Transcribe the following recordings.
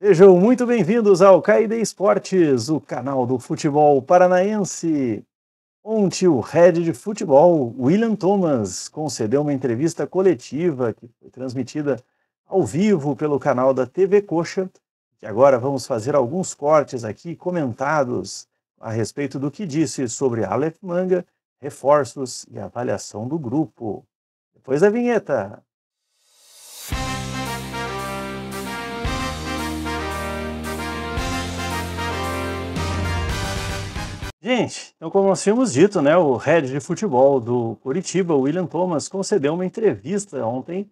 Sejam muito bem-vindos ao KD Esportes, o canal do futebol paranaense. Ontem o head de futebol, William Thomas, concedeu uma entrevista coletiva que foi transmitida ao vivo pelo canal da TV Coxa, que agora vamos fazer alguns cortes aqui comentados a respeito do que disse sobre Aleph Manga, reforços e avaliação do grupo. Depois da vinheta. Gente, então como nós tínhamos dito, né, o head de futebol do Coritiba, William Thomas, concedeu uma entrevista ontem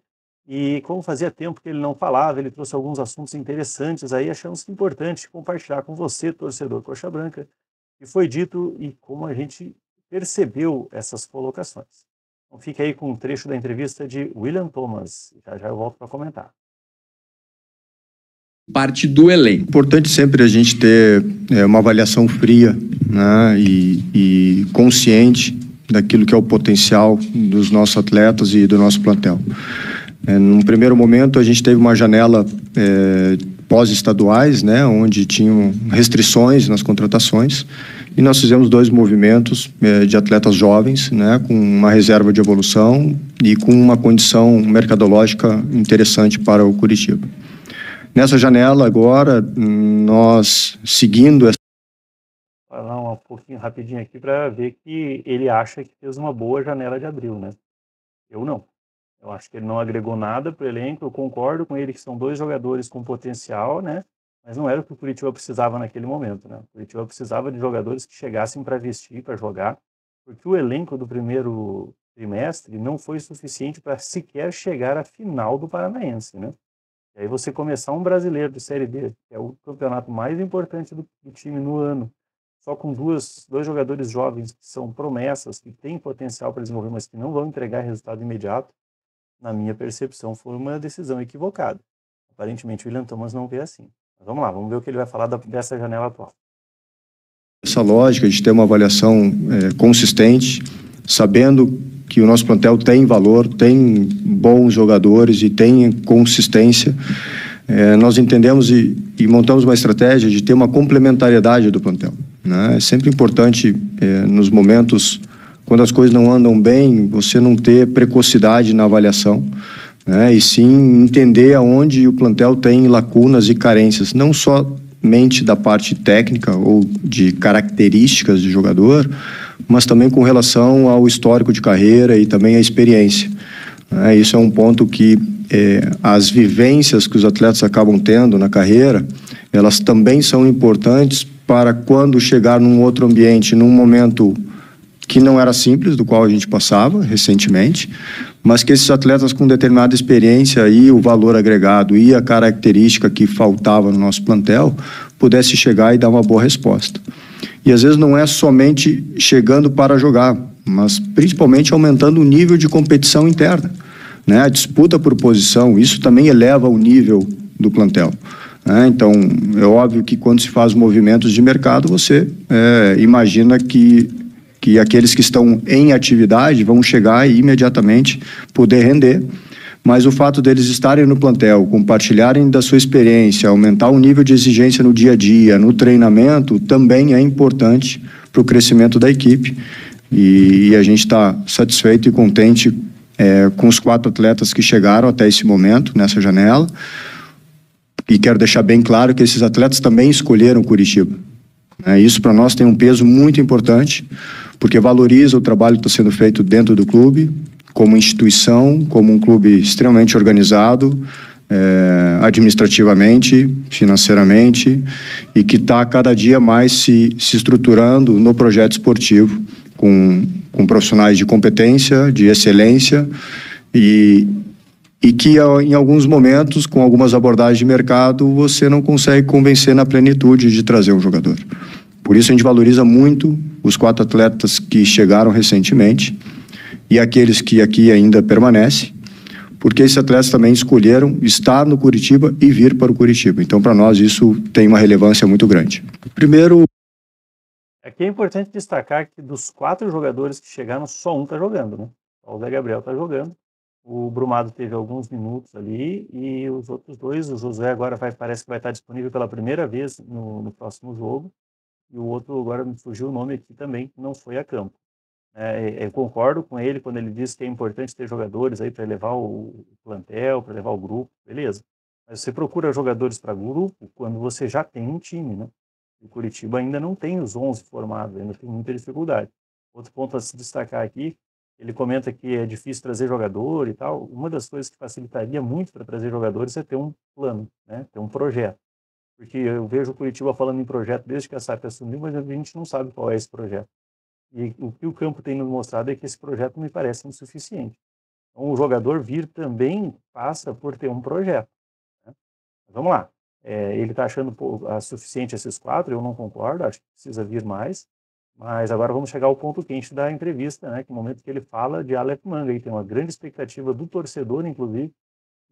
e como fazia tempo que ele não falava, ele trouxe alguns assuntos interessantes aí, achamos importante compartilhar com você, torcedor Coxa Branca, o que foi dito e como a gente percebeu essas colocações. Então fique aí com um trecho da entrevista de William Thomas, já eu volto para comentar. Parte do elenco. Importante sempre a gente ter uma avaliação fria, né, e consciente daquilo que é o potencial dos nossos atletas e do nosso plantel. Num primeiro momento a gente teve uma janela pós-estaduais, né, onde tinham restrições nas contratações, e nós fizemos 2 movimentos de atletas jovens, né, com uma reserva de evolução e com uma condição mercadológica interessante para o Coritiba. Nessa janela agora, nós seguindo essa... Vou falar um pouquinho rapidinho aqui para ver que ele acha que fez uma boa janela de abril, né? Eu não. Eu acho que ele não agregou nada para o elenco, eu concordo com ele que são 2 jogadores com potencial, né? Mas não era o que o Curitiba precisava naquele momento, né? O Curitiba precisava de jogadores que chegassem para vestir, para jogar, porque o elenco do primeiro trimestre não foi suficiente para sequer chegar à final do Paranaense, né? E aí você começar um brasileiro de Série B, que é o campeonato mais importante do time no ano, só com 2 jogadores jovens que são promessas, que têm potencial para desenvolver, mas que não vão entregar resultado imediato, na minha percepção, foi uma decisão equivocada. Aparentemente, o William Thomas não vê assim. Mas vamos lá, vamos ver o que ele vai falar dessa janela atual. Essa lógica de ter uma avaliação consistente, sabendo que o nosso plantel tem valor, tem bons jogadores e tem consistência. Nós entendemos e montamos uma estratégia de ter uma complementariedade do plantel, né? É sempre importante, nos momentos quando as coisas não andam bem, você não ter precocidade na avaliação, né? E sim entender aonde o plantel tem lacunas e carências, não somente da parte técnica ou de características de jogador, mas também com relação ao histórico de carreira e também à experiência. Isso é um ponto que as vivências que os atletas acabam tendo na carreira, elas também são importantes para quando chegar num outro ambiente, num momento que não era simples, do qual a gente passava recentemente, mas que esses atletas com determinada experiência e o valor agregado e a característica que faltava no nosso plantel, pudesse chegar e dar uma boa resposta. E às vezes não é somente chegando para jogar, mas principalmente aumentando o nível de competição interna, né? A disputa por posição, isso também eleva o nível do plantel, né? Então, é óbvio que quando se faz movimentos de mercado, você imagina que aqueles que estão em atividade vão chegar e imediatamente poder render. Mas o fato deles estarem no plantel, compartilharem da sua experiência, aumentar o nível de exigência no dia a dia, no treinamento, também é importante para o crescimento da equipe. E a gente está satisfeito e contente com os 4 atletas que chegaram até esse momento, nessa janela. E quero deixar bem claro que esses atletas também escolheram Curitiba. Isso para nós tem um peso muito importante, porque valoriza o trabalho que está sendo feito dentro do clube, como instituição, como um clube extremamente organizado, administrativamente, financeiramente, e que está cada dia mais se estruturando no projeto esportivo, com profissionais de competência, de excelência, e que em alguns momentos, com algumas abordagens de mercado, você não consegue convencer na plenitude de trazer um jogador. Por isso a gente valoriza muito os 4 atletas que chegaram recentemente, e aqueles que aqui ainda permanecem, porque esses atletas também escolheram estar no Curitiba e vir para o Curitiba. Então, para nós, isso tem uma relevância muito grande. Primeiro... Aqui é importante destacar que dos 4 jogadores que chegaram, só um está jogando, né? O Zé Gabriel está jogando. O Brumado teve alguns minutos ali e os outros dois, o Josué agora parece que vai estar disponível pela primeira vez no próximo jogo, e o outro, agora me fugiu o nome aqui também, não foi a campo. Eu concordo com ele quando ele diz que é importante ter jogadores aí para elevar o plantel, para levar o grupo, beleza. Mas você procura jogadores para grupo quando você já tem um time, né? O Curitiba ainda não tem os 11 formados, ainda tem muita dificuldade. Outro ponto a se destacar aqui, ele comenta que é difícil trazer jogador e tal. Uma das coisas que facilitaria muito para trazer jogadores é ter um plano, né? Ter um projeto. Porque eu vejo o Curitiba falando em projeto desde que a SAP assumiu, mas a gente não sabe qual é esse projeto. E o que o campo tem nos mostrado é que esse projeto me parece insuficiente. Então, o jogador vir também passa por ter um projeto, né? Vamos lá. Ele está achando suficiente esses 4, eu não concordo, acho que precisa vir mais. Mas agora vamos chegar ao ponto quente da entrevista, né? Que é o momento que ele fala de Aleph Manga. E tem uma grande expectativa do torcedor, inclusive,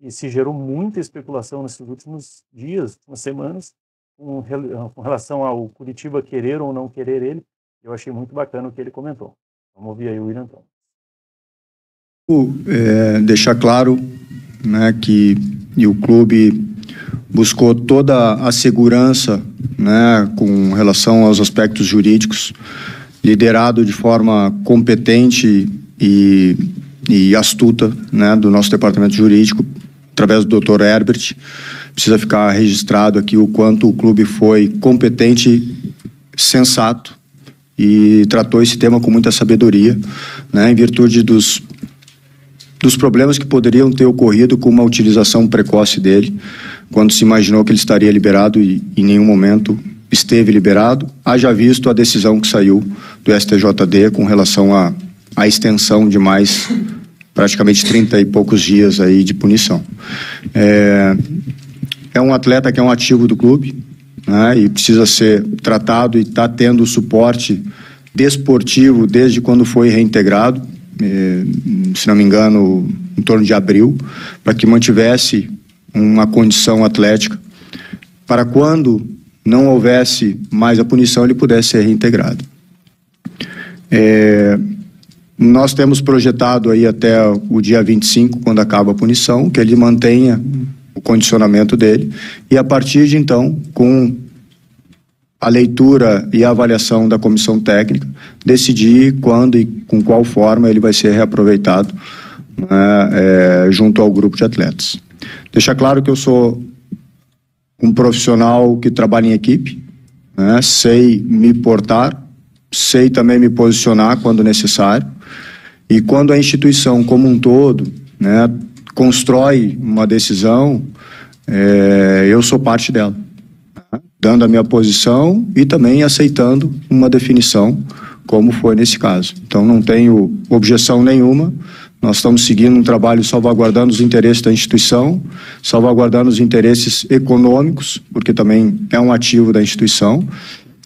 e se gerou muita especulação nesses últimos dias, últimas semanas, com relação ao Curitiba querer ou não querer ele. Eu achei muito bacana o que ele comentou. Vamos ouvir aí o William Thomas. Deixar claro, né, que o clube buscou toda a segurança, né, com relação aos aspectos jurídicos, liderado de forma competente e astuta, né, do nosso departamento jurídico, através do Dr. Herbert. Precisa ficar registrado aqui o quanto o clube foi competente, sensato e tratou esse tema com muita sabedoria, né, em virtude dos problemas que poderiam ter ocorrido com uma utilização precoce dele, quando se imaginou que ele estaria liberado e em nenhum momento esteve liberado, haja visto a decisão que saiu do STJD com relação à extensão de mais praticamente 30 e poucos dias aí de punição. É um atleta que é um ativo do clube, né, e precisa ser tratado e está tendo suporte desportivo desde quando foi reintegrado, se não me engano, em torno de abril, para que mantivesse uma condição atlética, para quando não houvesse mais a punição, ele pudesse ser reintegrado. Nós temos projetado aí até o dia 25, quando acaba a punição, que ele mantenha o condicionamento dele, e a partir de então, com a leitura e a avaliação da comissão técnica, decidir quando e com qual forma ele vai ser reaproveitado, né, junto ao grupo de atletas. Deixar claro que eu sou um profissional que trabalha em equipe, né, sei me portar, sei também me posicionar quando necessário, e quando a instituição como um todo, né, constrói uma decisão, eu sou parte dela, dando a minha posição e também aceitando uma definição, como foi nesse caso. Então, não tenho objeção nenhuma. Nós estamos seguindo um trabalho salvaguardando os interesses da instituição, salvaguardando os interesses econômicos, porque também é um ativo da instituição,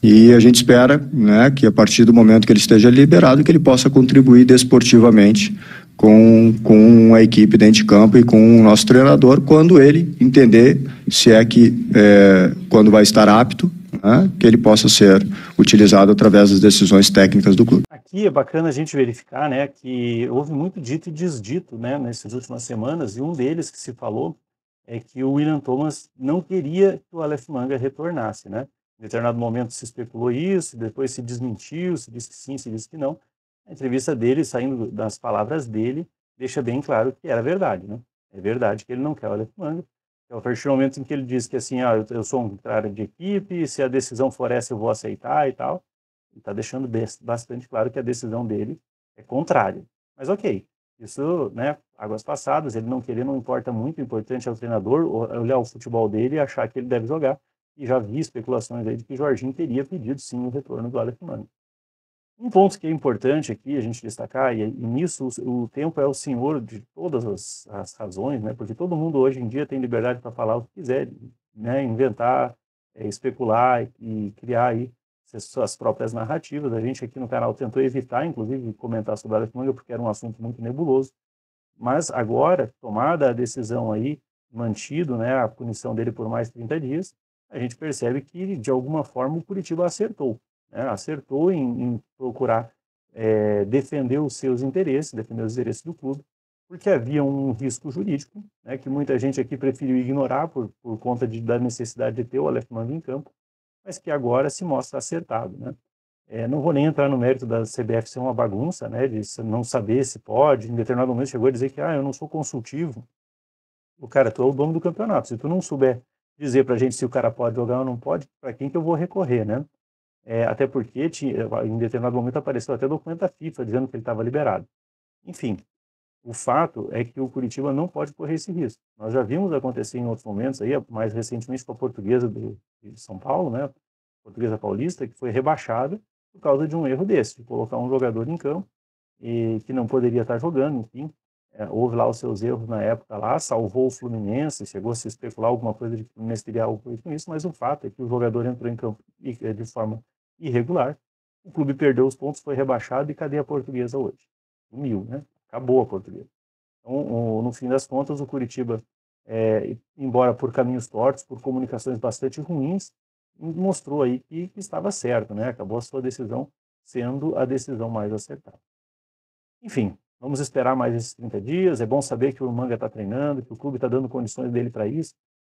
e a gente espera, né, que a partir do momento que ele esteja liberado, que ele possa contribuir desportivamente com a equipe dentro de campo e com o nosso treinador, quando ele entender se é que, quando vai estar apto, né, que ele possa ser utilizado através das decisões técnicas do clube. Aqui é bacana a gente verificar, né, que houve muito dito e desdito, né, nessas últimas semanas, e um deles que se falou é que o William Thomas não queria que o Aleph Manga retornasse, né? Em determinado momento se especulou isso, depois se desmentiu, se disse que sim, se disse que não. A entrevista dele, saindo das palavras dele, deixa bem claro que era verdade, né? É verdade que ele não quer o Aleph Manga. A partir do momento em que ele diz que assim, eu sou um cara de equipe, se a decisão for essa eu vou aceitar e tal, ele está deixando bastante claro que a decisão dele é contrária. Mas ok, isso, né, águas passadas, ele não querer não importa muito, o importante é o treinador olhar o futebol dele e achar que ele deve jogar. E já vi especulações aí de que Jorginho teria pedido sim o retorno do Aleph Manga. Um ponto que é importante aqui a gente destacar, e nisso o tempo é o senhor de todas as razões, né? Porque todo mundo hoje em dia tem liberdade para falar o que quiser, né? Inventar, especular e criar aí suas próprias narrativas. A gente aqui no canal tentou evitar, inclusive, comentar sobre o Aleph Manga, porque era um assunto muito nebuloso. Mas agora, tomada a decisão aí, mantido, né, a punição dele por mais 30 dias, a gente percebe que, de alguma forma, o Curitiba acertou. Né? Acertou em procurar defender os seus interesses, defender os interesses do clube, porque havia um risco jurídico, né, que muita gente aqui preferiu ignorar por conta da necessidade de ter o Aleph Manga em campo, mas que agora se mostra acertado, né? Não vou nem entrar no mérito da CBF ser uma bagunça, né, de não saber se pode, em determinado momento chegou a dizer que eu não sou consultivo. O cara, tu é o dono do campeonato, se tu não souber dizer pra gente se o cara pode jogar ou não pode, para quem que eu vou recorrer, né? Até porque em determinado momento apareceu até documento da FIFA dizendo que ele estava liberado. Enfim, o fato é que o Curitiba não pode correr esse risco. Nós já vimos acontecer em outros momentos, aí, mais recentemente com a Portuguesa de São Paulo, né? Portuguesa Paulista, que foi rebaixada por causa de um erro desse, de colocar um jogador em campo e que não poderia estar jogando, enfim. Houve lá os seus erros na época lá, salvou o Fluminense, chegou a se especular alguma coisa de que o Fluminense teria algo com isso, mas o fato é que o jogador entrou em campo de forma irregular, o clube perdeu os pontos, foi rebaixado e cadê a Portuguesa hoje? Sumiu, né? Acabou a Portuguesa. Então, no fim das contas, o Curitiba, embora por caminhos tortos, por comunicações bastante ruins, mostrou aí que estava certo, né? Acabou a sua decisão sendo a decisão mais acertada. Enfim, vamos esperar mais esses 30 dias. É bom saber que o Manga está treinando, que o clube está dando condições dele para isso,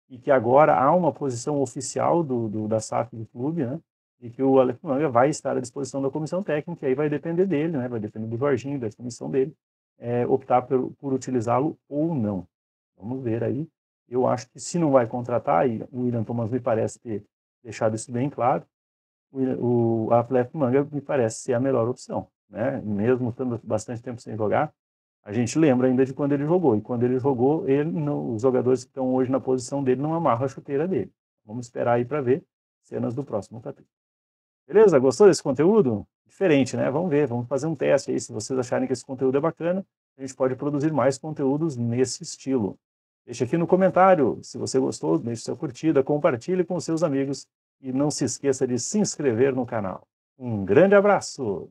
e que agora há uma posição oficial da SAF do clube, né? E que o Aleph Manga vai estar à disposição da comissão técnica, e aí vai depender dele, né? Vai depender do Jorginho, da comissão dele, optar por utilizá-lo ou não. Vamos ver aí. Eu acho que se não vai contratar, e o William Thomas me parece ter deixado isso bem claro, o Aleph Manga me parece ser a melhor opção, né? Mesmo estando bastante tempo sem jogar, a gente lembra ainda de quando ele jogou, e quando ele jogou, os jogadores que estão hoje na posição dele não amarram a chuteira dele. Vamos esperar aí para ver cenas do próximo capítulo. Beleza? Gostou desse conteúdo? Diferente, né? Vamos ver, vamos fazer um teste aí. Se vocês acharem que esse conteúdo é bacana, a gente pode produzir mais conteúdos nesse estilo. Deixa aqui no comentário se você gostou, deixe sua curtida, compartilhe com seus amigos e não se esqueça de se inscrever no canal. Um grande abraço!